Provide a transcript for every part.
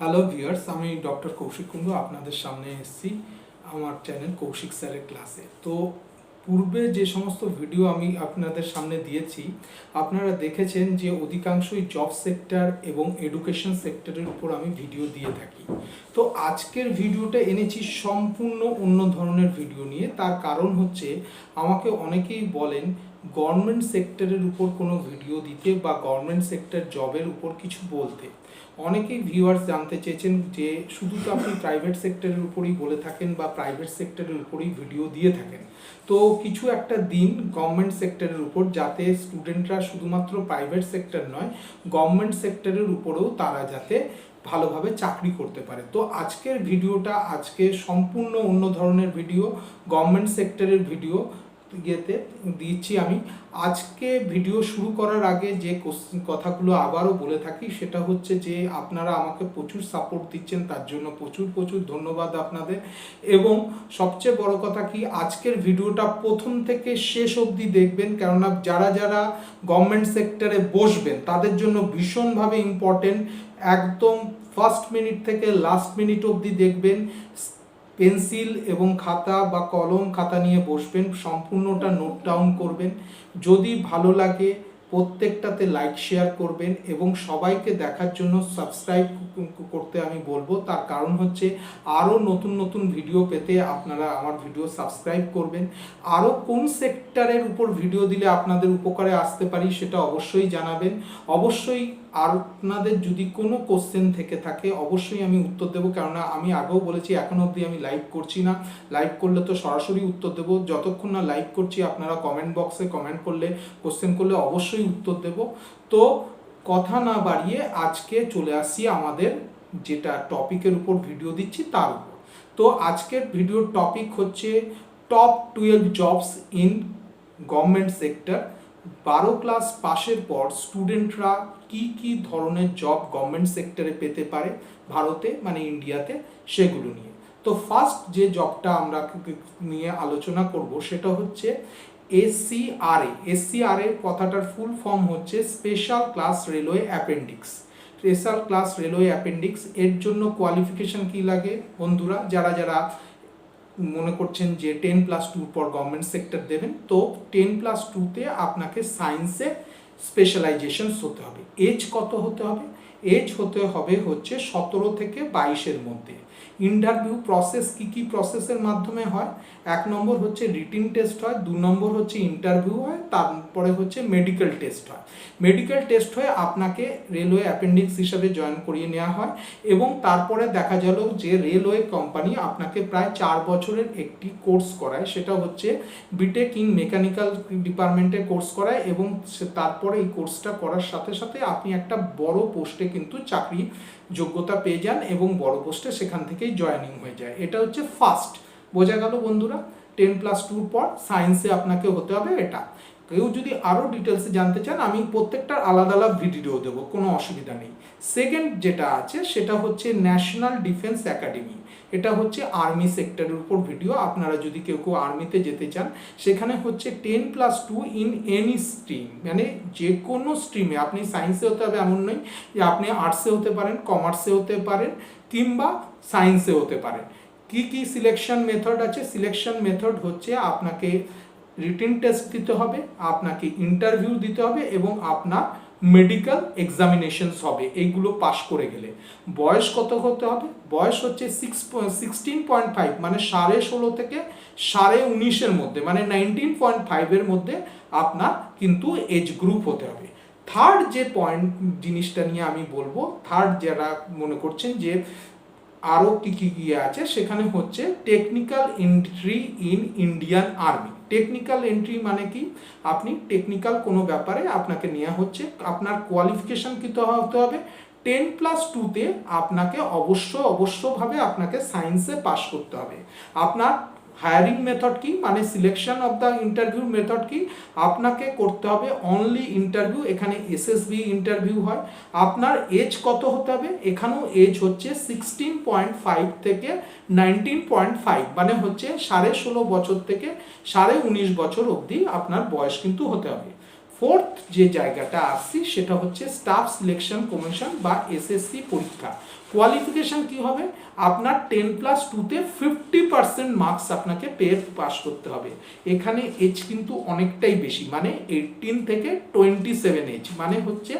Hello viewers, আমি doctor Kaushik Kundu আপনাদের সামনে এসেছি আমার চ্যানেল কৌশিক স্যারের ক্লাসে। তো পূর্বে যে সমস্ত ভিডিও আমি আপনাদের সামনে দিয়েছি, আপনারা দেখেছেন যে অধিকাংশই জব সেক্টর এবং এডুকেশন সেক্টরের উপর আমি ভিডিও দিয়ে থাকি। তো আজকের ভিডিওটা এনেছি সম্পূর্ণ অন্য ধরনের ভিডিও নিয়ে। তার কারণ হচ্ছে, আমাকে অনেকেই বলেন গভর্নমেন্ট সেক্টরের উপর কোনো ভিডিও দিতে বা গভর্নমেন্ট সেক্টর জবের উপর কিছু বলতে। অনেকেই ভিউয়ার্স জানতে চেয়েছেন যে শুধু তো আপনি প্রাইভেট সেক্টরের উপরেই বলে থাকেন বা প্রাইভেট সেক্টরের উপরেই ভিডিও দিয়ে থাকেন, তো কিছু একটা দিন গভর্নমেন্ট সেক্টরের উপর, যাতে স্টুডেন্টরা শুধুমাত্র প্রাইভেট সেক্টর নয়, গভর্নমেন্ট সেক্টরের উপরেও তারা যাতে ভালোভাবে চাকরি করতে পারে। তো আজকের ভিডিওটা সম্পূর্ণ অন্য ধরনের ভিডিও, গভর্নমেন্ট সেক্টরের ভিডিও দিচ্ছি আমি। আজকে ভিডিও শুরু করার আগে যে কথাগুলো আবারও বলে থাকি, সেটা হচ্ছে যে আপনারা আমাকে প্রচুর সাপোর্ট দিচ্ছেন, তার জন্য প্রচুর প্রচুর ধন্যবাদ আপনাদের। এবং সবচেয়ে বড় কথা কি, আজকের ভিডিওটা প্রথম থেকে শেষ অবধি দেখবেন, কেননা যারা যারা গভর্নমেন্ট সেক্টরে বসবেন তাদের জন্য ভীষণভাবে ইম্পর্টেন্ট। একদম ফার্স্ট মিনিট থেকে লাস্ট মিনিট অবধি দেখবেন, পেন্সিল এবং খাতা বা কলম খাতা নিয়ে বসবেন, সম্পূর্ণটা নোট ডাউন করবেন। যদি ভালো লাগে প্রত্যেকটাতে লাইক শেয়ার করবেন এবং সবাইকে দেখার জন্য সাবস্ক্রাইব করতে আমি বলবো। তার কারণ হচ্ছে, আরও নতুন নতুন ভিডিও পেতে আপনারা আমার ভিডিও সাবস্ক্রাইব করবেন। আরও কোন সেক্টরের উপর ভিডিও দিলে আপনাদের উপকারে আসতে পারি সেটা অবশ্যই জানাবেন। অবশ্যই আর আপনাদের যদি কোনো কোশ্চেন থেকে থাকে অবশ্যই আমি উত্তর দেবো, কেননা আমি আগেও বলেছি এখনো অবধি আমি লাইভ করছি না। লাইভ করলে তো সরাসরি উত্তর দেবো, যতক্ষণ না লাইভ করছি আপনারা কমেন্ট বক্সে কমেন্ট করলে, কোশ্চেন করলে অবশ্যই উত্তর দেবো। তো কথা না বাড়িয়ে আজকে চলে আসি আমাদের যেটা টপিকের উপর ভিডিও দিচ্ছি তার উপর। তো আজকের ভিডিওর টপিক হচ্ছে top 12 jobs in government sector. 12 class পাশের পর স্টুডেন্টরা কি কি ধরনের জব গভর্নমেন্ট সেক্টরে পেতে পারে ভারতে, মানে ইন্ডিয়াতে, সেগুলো নিয়ে। তো ফার্স্ট যে জবটা আমরা নিয়ে আলোচনা করব সেটা হচ্ছে এসসিআরএ। এসসিআরএ কথাটার ফুল ফর্ম হচ্ছে special class railway appendix. Special class railway appendix এর জন্য কোয়ালিফিকেশন কি লাগে বন্ধুরা, যারা যারা মনে করছেন যে 10+2 পর গভর্নমেন্ট সেক্টর দেবেন, তো 10+2-তে আপনাকে সায়েন্সে স্পেশালাইজেশন হতে হবে। এজ কত হতে হবে? এজ হতে হবে হচ্ছে 17 থেকে 22-এর মধ্যে। ইন্টারভিউ প্রসেস কি কি প্রসেসের মাধ্যমে হয়? 1 নম্বর হচ্ছে রিটিন টেস্ট হয়, 2 নম্বর হচ্ছে ইন্টারভিউ হয়, তারপরে হচ্ছে মেডিকেল টেস্ট হয়। মেডিকেল টেস্ট হয়ে আপনাকে রেলওয়ে অ্যাপেন্ডিক্স হিসাবে জয়েন করিয়ে নেওয়া হয় এবং তারপরে দেখা গেল যে রেলওয়ে কোম্পানি আপনাকে প্রায় 4 বছরের একটি কোর্স করায়, সেটা হচ্ছে বিটেক ইন মেকানিক্যাল ডিপার্টমেন্টে কোর্স করায় এবং তারপরে এই কোর্সটা করার সাথে সাথে আপনি একটা বড় পোস্টে কিন্তু চাকরি যোগ্যতা পেয়ে যান এবং বড় পোস্টে সেখান থেকেই জয়েনিং হয়ে যায়। এটা হচ্ছে ফার্স্ট। বোঝা গেল বন্ধুরা? 10+2 পর সায়েন্সে আপনাকে হতে হবে এটা। কেউ যদি আরও ডিটেলসে জানতে চান, আমি প্রত্যেকটার আলাদা আলাদা ভিডিও দেবো, কোনো অসুবিধা নেই। সেকেন্ড যেটা আছে সেটা হচ্ছে ন্যাশনাল ডিফেন্স একাডেমি। এটা হচ্ছে আর্মি সেক্টরের উপর ভিডিও। আপনারা যদি কেউ কেউ আর্মিতে যেতে চান, সেখানে হচ্ছে 10+2 ইন এনি স্ট্রিম, মানে যে কোনো স্ট্রিমে। আপনি সায়েন্সে হতে হবে এমন নয়, যে আপনি আর্টসে হতে পারেন, কমার্সে হতে পারেন, কিংবা সায়েন্সে হতে পারেন। কি কি সিলেকশন মেথড আছে? সিলেকশন মেথড হচ্ছে আপনাকে রিটিন টেস্ট দিতে হবে, আপনাকে ইন্টারভিউ দিতে হবে এবং আপনার মেডিকেল এক্সামিনেশনস হবে, এইগুলো পাশ করে গেলে। বয়স কত হতে হবে? বয়স হচ্ছে 16.5, মানে 16.5 থেকে 19.5-এর মধ্যে, মানে 19.5-এর মধ্যে আপনার কিন্তু এজ গ্রুপ হতে হবে। থার্ড যে পয়েন্ট জিনিসটা নিয়ে আমি বলবো, থার্ড যারা মনে করছেন যে আরও কি কি গিয়ে আছে, সেখানে হচ্ছে technical entry in Indian army. Technical entry মানে কি? আপনি টেকনিক্যাল কোনো ব্যাপারে আপনাকে নেওয়া হচ্ছে, আপনার কোয়ালিফিকেশন কি হতে হবে? 10+2-তে আপনাকে অবশ্যভাবে আপনাকে সায়েন্সে পাস করতে হবে। আপনার হায়ারিং মেথড কি, মানে selection of the interview method কি? আপনাকে করতে হবে অনলি ইন্টারভিউ, এখানে এসএসবি ইন্টারভিউ হয়। আপনার এজ কত হতে হবে? এখানেও এজ হচ্ছে 16.5 থেকে 19.5, মানে হচ্ছে 16.5 বছর থেকে 19.5 বছর অবধি আপনার বয়স কিন্তু হতে হবে। ফোর্থ যে জায়গাটা আসছি সেটা হচ্ছে স্টাফ সিলেকশন কমিশন বা এসএসসি পরীক্ষা। কোয়ালিফিকেশন কি হবে, আপনার 10+2-তে 50% মার্কস আপনাকে পেয়ে পাস করতে হবে। এখানে এজ কিন্তু অনেকটাই বেশি, মানে 18 থেকে 27 এজ, মানে হচ্ছে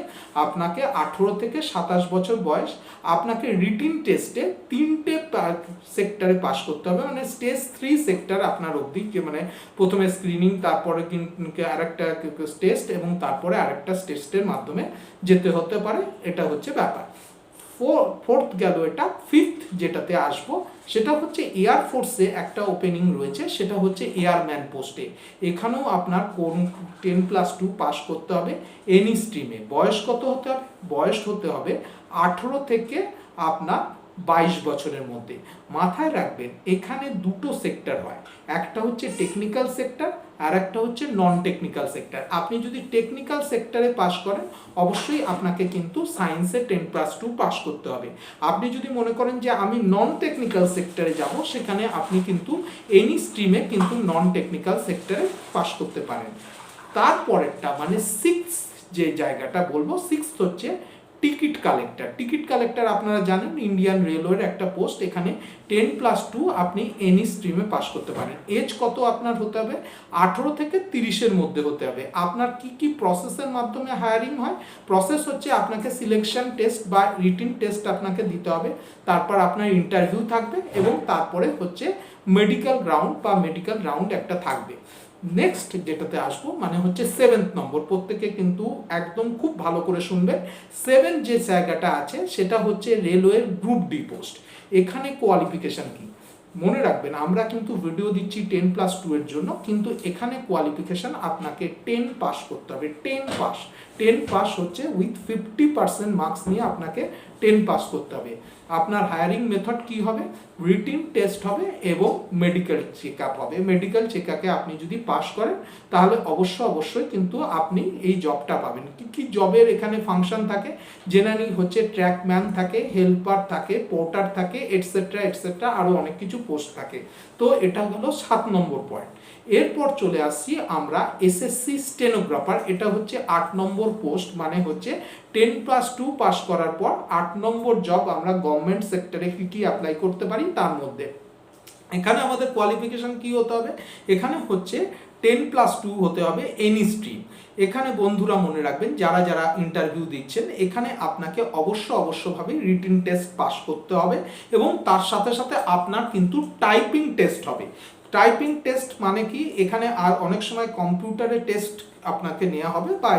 আপনাকে 18 থেকে 27 বছর বয়স। আপনাকে রিটিন টেস্টে 3টে সেক্টরে পাস করতে হবে, মানে স্টেজ 3 সেক্টর আপনার অবধি, যে মানে প্রথমে স্ক্রিনিং, তারপরে কিন্তু আরেকটা টেস্ট এবং তারপরে আরেকটা টেস্টের মাধ্যমে যেতে হতে পারে। এটা হচ্ছে ব্যাপার। ফোর্থ গেল, এটা ফিফথ যেটাতে আসবো সেটা হচ্ছে এয়ার ফোর্সে একটা ওপেনিং রয়েছে, সেটা হচ্ছে এয়ারম্যান পোস্টে। এখানেও আপনার কোন 10+2 পাস করতে হবে এনি স্ট্রিমে। বয়স কত হতে হবে, বয়স হতে হবে 18 থেকে আপনার 22 বছরের মধ্যে। মাথায় রাখবেন এখানে দুটো সেক্টর হয়, একটা হচ্ছে টেকনিক্যাল সেক্টর আর একটা হচ্ছে নন টেকনিক্যাল সেক্টর। আপনি যদি টেকনিক্যাল সেক্টরে পাস করেন অবশ্যই আপনাকে কিন্তু সায়েন্সে 10+2 পাস করতে হবে। আপনি যদি মনে করেন যে আমি নন টেকনিক্যাল সেক্টরে যাব, সেখানে আপনি কিন্তু এনি স্ট্রিমে কিন্তু নন টেকনিক্যাল সেক্টরে পাস করতে পারেন। তারপরেরটা মানে সিক্স যে জায়গাটা বলবো, সিক্স হচ্ছে টিকিট কালেক্টর। টিকিট কালেক্টর আপনারা জানেন ইন্ডিয়ান রেলওয়ের একটা পোস্ট। এখানে 10+2 আপনি এনি স্ট্রিমে পাস করতে পারেন। এজ কত আপনার হতে হবে, 18 থেকে 30-এর মধ্যে হতে হবে। আপনার কি কি প্রসেসের মাধ্যমে হায়ারিং হয়, প্রসেস হচ্ছে আপনাকে সিলেকশন টেস্ট বা রিটিন টেস্ট আপনাকে দিতে হবে, তারপর আপনার ইন্টারভিউ থাকবে এবং তারপরে হচ্ছে মেডিকেল গ্রাউন্ড বা মেডিকেল রাউন্ড একটা থাকবে। নেক্সট যেটাতে আসবো মানে হচ্ছে 7th নম্বর, প্রত্যেকে কিন্তু একদম খুব ভালো করে শুনবেন। 7 যে জায়গাটা আছে সেটা হচ্ছে রেলওয়ের গ্রুপ ডি পোস্ট। এখানে কোয়ালিফিকেশন কি, মনে রাখবেন আমরা কিন্তু ভিডিও দিচ্ছি 10+2 এর জন্য, কিন্তু এখানে কোয়ালিফিকেশন আপনাকে 10 পাস করতে হবে। 10 পাস হচ্ছে উইথ 50% মার্কস নিয়ে আপনাকে 10 পাস করতে হবে। আপনার হায়ারিং মেথড কি হবে, রিটিন টেস্ট হবে এবং মেডিকেল চেক আপ হবে। মেডিকেল চেক আপে আপনি যদি পাস করেন তাহলে অবশ্যই কিন্তু আপনি এই জবটা পাবেন। কি কি জবের এখানে ফাংশন থাকে জেনে নিই, হচ্ছে ট্র্যাকম্যান থাকে, হেল্পার থাকে, পোর্টার থাকে, এটসেট্রা আরও অনেক কিছু পোস্ট থাকে। তো এটা হলো 7 নম্বর পয়েন্ট। এরপর চলে আসছি আমরা এসএসসি স্টেনোগ্রাফার। এটা হচ্ছে 8 নম্বর পোস্ট, মানে হচ্ছে 10+2 পাস করার পর 8 নম্বর জব আমরা গভর্নমেন্ট সেক্টরে কি কি অ্যাপ্লাই করতে পারি তার মধ্যে। এখানে আমাদের কোয়ালিফিকেশন কি হতে হবে, এখানে হচ্ছে 10+2 হতে হবে এনি স্ট্রিম। এখানে বন্ধুরা মনে রাখবেন যারা যারা ইন্টারভিউ দিচ্ছেন, এখানে আপনাকে অবশ্যভাবে রিটিন টেস্ট পাস করতে হবে এবং তার সাথে সাথে আপনার কিন্তু টাইপিং টেস্ট হবে। টাইপিং টেস্ট মানে কি, এখানে আর অনেক সময় কম্পিউটারে টেস্ট আপনাকে নেওয়া হবে বা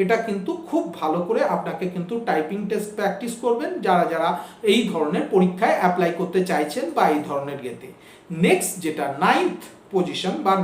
এটা কিন্তু খুব ভালো করে আপনাকে কিন্তু টাইপিং টেস্ট প্র্যাকটিস করবেন যারা যারা এই ধরনের পরীক্ষায় অ্যাপ্লাই করতে চাইছেন বা এই ধরনের ইয়েতে। নেক্সট যেটা 9th পজিশন বা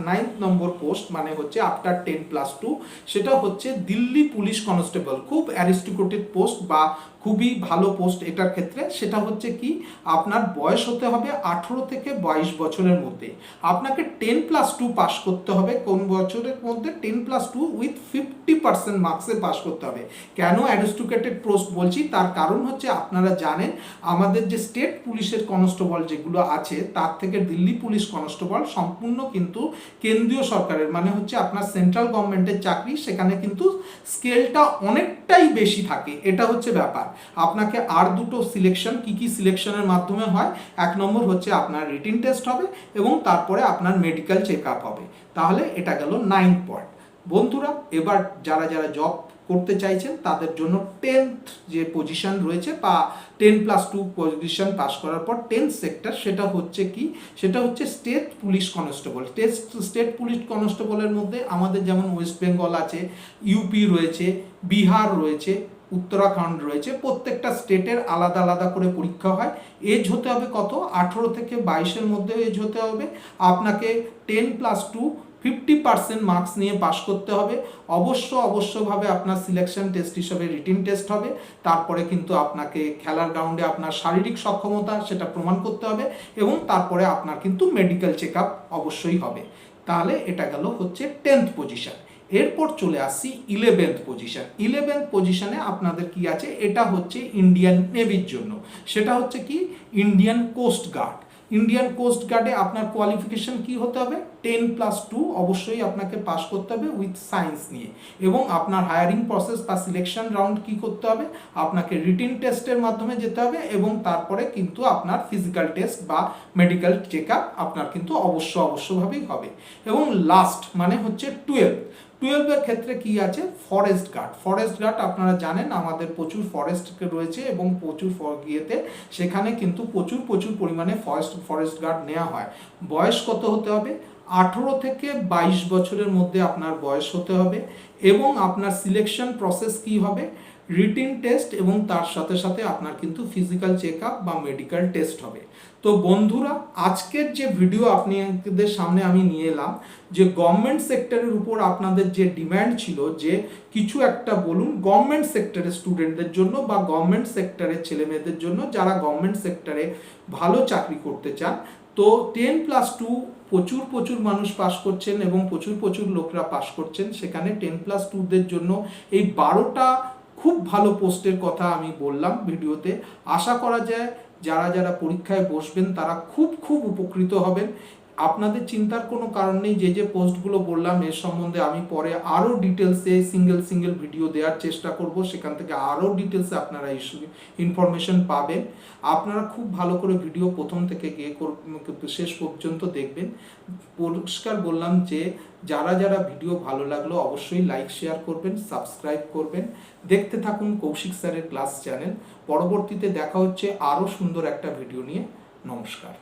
9th নম্বর পোস্ট, মানে হচ্ছে আফটার 10+2, সেটা হচ্ছে দিল্লি পুলিশ কনস্টেবল। খুব অ্যারিস্টোক্রেটিক পোস্ট বা খুবই ভালো পোস্ট এটার ক্ষেত্রে। সেটা হচ্ছে কি, আপনার বয়স হতে হবে 18 থেকে 22 বছরের মধ্যে। আপনাকে 10+2 পাস করতে হবে কোন বছরের মধ্যে, 10+2 উইথ 50% মার্কসে পাস করতে হবে। কেন অ্যারিস্টোক্রেটেড পোস্ট বলছি, তার কারণ হচ্ছে আপনারা জানেন আমাদের যে স্টেট পুলিশের কনস্টেবল যেগুলো আছে তার থেকে দিল্লি পুলিশ কনস্টেবল সম্পূর্ণ কিন্তু কেন্দ্রীয় সরকারের, মানে হচ্ছে আপনার সেন্ট্রাল গভর্নমেন্টের চাকরি। সেখানে কিন্তু স্কেলটা অনেকটাই বেশি থাকে, এটা হচ্ছে ব্যাপার। আপনাকে আর দুটো সিলেকশন, কি কি সিলেকশনের মাধ্যমে হয়, 1 নম্বর হচ্ছে আপনার রিটিন টেস্ট হবে এবং তারপরে আপনার মেডিকেল চেক আপ হবে। তাহলে এটা গেল 9 পয়েন্ট। বন্ধুরা এবার যারা যারা জব করতে চাইছেন তাদের জন্য 10th যে পজিশন রয়েছে বা 10+2 পজিশন পাস করার পর 10th সেক্টর, সেটা হচ্ছে কি, সেটা হচ্ছে state police constable. State police কনস্টেবলের মধ্যে আমাদের যেমন ওয়েস্ট বেঙ্গল আছে, ইউপি রয়েছে, বিহার রয়েছে, উত্তরাখণ্ড রয়েছে। প্রত্যেকটা স্টেটের আলাদা আলাদা করে পরীক্ষা হয়। এজ হতে হবে কত, 18 থেকে 22-এর মধ্যে এজ হতে হবে। আপনাকে 10+2 50% মার্কস নিয়ে পাস করতে হবে। অবশ্যভাবে আপনার সিলেকশন টেস্ট হিসেবে রিটিন টেস্ট হবে। তারপরে কিন্তু আপনাকে খেলার গ্রাউন্ডে আপনার শারীরিক সক্ষমতা সেটা প্রমাণ করতে হবে এবং তারপরে আপনার কিন্তু মেডিকেল চেক আপ অবশ্যই হবে। তাহলে এটা গেল হচ্ছে 10th পজিশন। এরপর চলে আসছি 11th পজিশন। 11th পজিশনে আপনাদের কি আছে, এটা হচ্ছে ইন্ডিয়ান নেভির জন্য। সেটা হচ্ছে কি, Indian coast guard. Indian coast গার্ডে আপনার কোয়ালিফিকেশন কি হতে হবে, 10+2 অবশ্যই আপনাকে পাস করতে হবে উইথ সায়েন্স নিয়ে। এবং আপনার হায়ারিং প্রসেস বা সিলেকশন রাউন্ড কি করতে হবে, আপনাকে রিটিন টেস্টের মাধ্যমে যেতে হবে এবং তারপরে কিন্তু আপনার ফিজিক্যাল টেস্ট বা মেডিকেল চেক আপ আপনার কিন্তু অবশ্যভাবেই হবে। এবং লাস্ট মানে হচ্ছে 12-এর ক্ষেত্রে কি আছে, ফরেস্ট গার্ড আপনারা জানেন আমাদের প্রচুর ফরেস্ট রয়েছে এবং প্রচুর ইয়েতে সেখানে কিন্তু প্রচুর পরিমাণে ফরেস্ট গার্ড নেওয়া হয়। বয়স কত হতে হবে, 18 থেকে 22 বছরের মধ্যে আপনার বয়স হতে হবে এবং আপনার সিলেকশন প্রসেস কি হবে, রিটিন টেস্ট এবং তার সাথে সাথে আপনার কিন্তু ফিজিক্যাল চেক আপ বা মেডিকেল টেস্ট হবে। তো বন্ধুরা, আজকের যে ভিডিও আপনাদের সামনে আমি নিয়ে এলাম, যে গভর্নমেন্ট সেক্টরের উপর আপনাদের যে ডিম্যান্ড ছিল যে কিছু একটা বলুন গভর্নমেন্ট সেক্টরের স্টুডেন্টদের জন্য বা গভর্নমেন্ট সেক্টরের ছেলেমেয়েদের জন্য যারা গভর্নমেন্ট সেক্টরে ভালো চাকরি করতে চান। তো 10+2 প্রচুর মানুষ পাস করছেন এবং প্রচুর লোকরা পাস করছেন। সেখানে 10+2দের জন্য এই 12টা খুব ভালো পোস্টের কথা আমি বললাম ভিডিওতে। আশা করা যায় যারা পরীক্ষায় বসবেন তারা খুব উপকৃত হবেন। আপনাদের চিন্তার কোনো কারণ নেই, যে পোস্টগুলো বললাম এর সম্বন্ধে আমি পরে আরও ডিটেলসে সিঙ্গেল ভিডিও দেওয়ার চেষ্টা করব, সেখান থেকে আরও ডিটেলসে আপনারা ইনফরমেশন পাবেন। আপনারা খুব ভালো করে ভিডিও প্রথম থেকে গিয়ে শেষ পর্যন্ত দেখবেন। পরিষ্কার বললাম যে যারা ভিডিও ভালো লাগলো অবশ্যই লাইক শেয়ার করবেন, সাবস্ক্রাইব করবেন। দেখতে থাকুন কৌশিক স্যারের ক্লাস চ্যানেল। পরবর্তীতে দেখা হচ্ছে আরও সুন্দর একটা ভিডিও নিয়ে। নমস্কার।